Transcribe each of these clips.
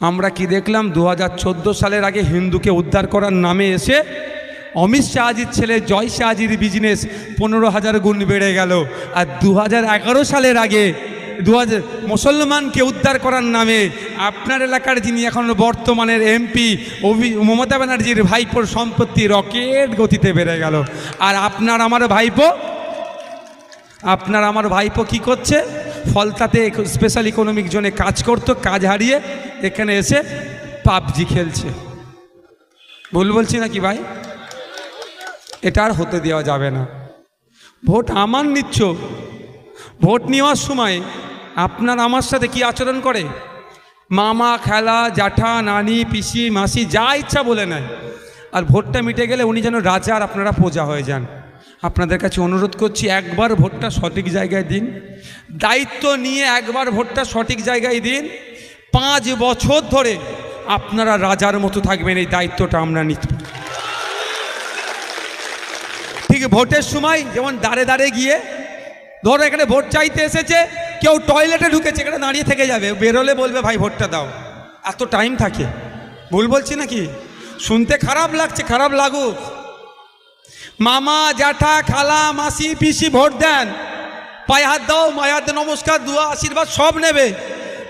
আমরা কি দেখলাম 2014 সালের আগে হিন্দুকে উদ্ধার করার নামে এসে অমিত শাহজির ছেলে জয় শাহজির বিজনেস 15,000 গুণ বেড়ে গেল। আর 2011 সালের আগে মুসলমানকে উদ্ধার করার নামে আপনার এলাকার যিনি এখন বর্তমানের এমপি মমতা ব্যানার্জির ভাইপোর সম্পত্তি রকেট গতিতে বেড়ে গেল। আর আপনার আমার ভাইপো কি করছে? ফলতাতে স্পেশাল ইকোনমিক জোনে কাজ করতো, কাজ হারিয়ে এখানে এসে পাবজি খেলছে। ভুল বলছি নাকি ভাই? এটা আর হতে দেওয়া যাবে না। ভোট আমার নিচ্ছ, ভোট নেওয়ার সময় আপনার আমার সাথে কি আচরণ করে? মামা, খালা, জ্যাঠা, নানি, পিসি, মাসি যা ইচ্ছা বলে নেয়। আর ভোটটা মিটে গেলে উনি যেন রাজা আর আপনারা প্রজা হয়ে যান। আপনাদের কাছে অনুরোধ করছি, একবার ভোটটা সঠিক জায়গায় দিন, দায়িত্ব নিয়ে একবার ভোটটা সঠিক জায়গায় দিন। 5 বছর ধরে আপনারা রাজার মতো থাকবেন, এই দায়িত্বটা আমরা নিতে। ঠিক ভোটের সময় যেমন দাঁড়ে দাঁড়ে গিয়ে, ধরো এখানে ভোট চাইতে এসেছে, কেউ টয়লেটে ঢুকেছে, এখানে দাঁড়িয়ে থেকে যাবে, বেরোলে বলবে ভাই ভোটটা দাও। এত টাইম থাকে? ভুল বলছি নাকি? শুনতে খারাপ লাগছে, খারাপ লাগুক। মামা, জ্যাঠা, খালা, মাসি, পিসি ভোট দেন, পায়ে হাত দাও, মায়ের হাতে নমস্কার, দোয়া, আশীর্বাদ সব নেবে।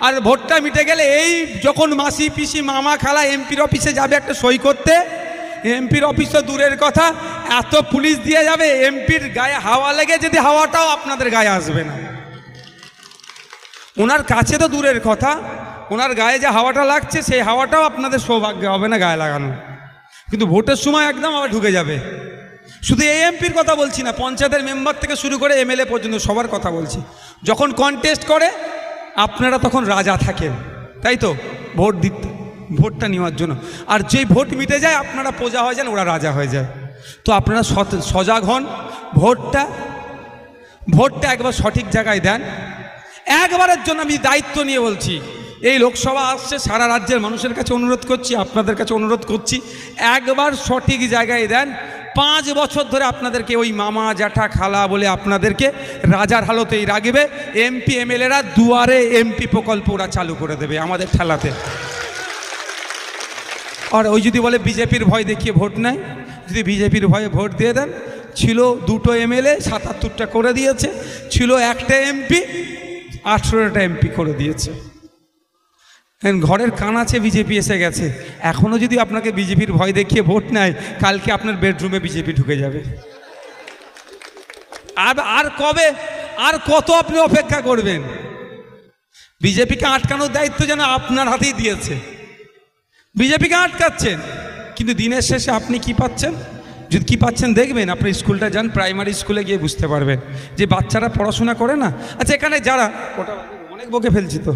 আর ভোটটা মিটে গেলে এই যখন মাসি, পিসি, মামা, খালা এমপির অফিসে যাবে একটা সই করতে, এমপির অফিস তো দূরের কথা, এত পুলিশ দিয়ে যাবে, এমপির গায়ে হাওয়া লেগে যদি হাওয়াটাও আপনাদের গায়ে আসবে না। ওনার কাছে তো দূরের কথা, ওনার গায়ে যে হাওয়াটা লাগছে সেই হাওয়াটাও আপনাদের সৌভাগ্য হবে না গায়ে লাগানো। কিন্তু ভোটের সময় একদম আবার ঢুকে যাবে। শুধু এই এমপির কথা বলছি না, পঞ্চায়েতের মেম্বার থেকে শুরু করে এমএলএ পর্যন্ত সবার কথা বলছি। যখন কন্টেস্ট করে আপনারা তখন রাজা থাকেন, তাই তো? ভোটটা নেওয়ার জন্য। আর যেই ভোট মিটে যায় আপনারা প্রজা হয়ে যান, ওরা রাজা হয়ে যায়। তো আপনারা সজাগ হন, ভোটটা একবার সঠিক জায়গায় দেন। একবারের জন্য আমি দায়িত্ব নিয়ে বলছি, এই লোকসভা আসছে, সারা রাজ্যের মানুষের কাছে অনুরোধ করছি, আপনাদের কাছে অনুরোধ করছি, একবার সঠিক জায়গায় দেন। 5 বছর ধরে আপনাদেরকে ওই মামা, জ্যাঠা, খালা বলে আপনাদেরকে রাজার হালতেই রাখবে। এমপি এমএলএরা দুয়ারে এমপি প্রকল্প ওরা চালু করে দেবে আমাদের ঠেলাতে। আর ওই যদি বলে বিজেপির ভয় দেখিয়ে ভোট নেয়, যদি বিজেপির ভয়ে ভোট দিয়ে দেন, ছিল 2টো এমএলএ 77টা করে দিয়েছে, ছিল একটা এমপি 18টা এমপি করে দিয়েছে। ঘরের কানাচে বিজেপি এসে গেছে। এখনও যদি আপনাকে বিজেপির ভয় দেখিয়ে ভোট নেয়, কালকে আপনার বেডরুমে বিজেপি ঢুকে যাবে। আর কবে, আর কত আপনি অপেক্ষা করবেন? বিজেপিকে আটকানোর দায়িত্ব যেন আপনার হাতেই দিয়েছে। বিজেপিকে আটকাচ্ছেন, কিন্তু দিনের শেষে আপনি কি পাচ্ছেন? যদি কি পাচ্ছেন দেখবেন, আপনি স্কুলটা যান, প্রাইমারি স্কুলে গিয়ে বুঝতে পারবেন যে বাচ্চারা পড়াশোনা করে না। আচ্ছা, এখানে যারা, অনেক বকে ফেলছি তো,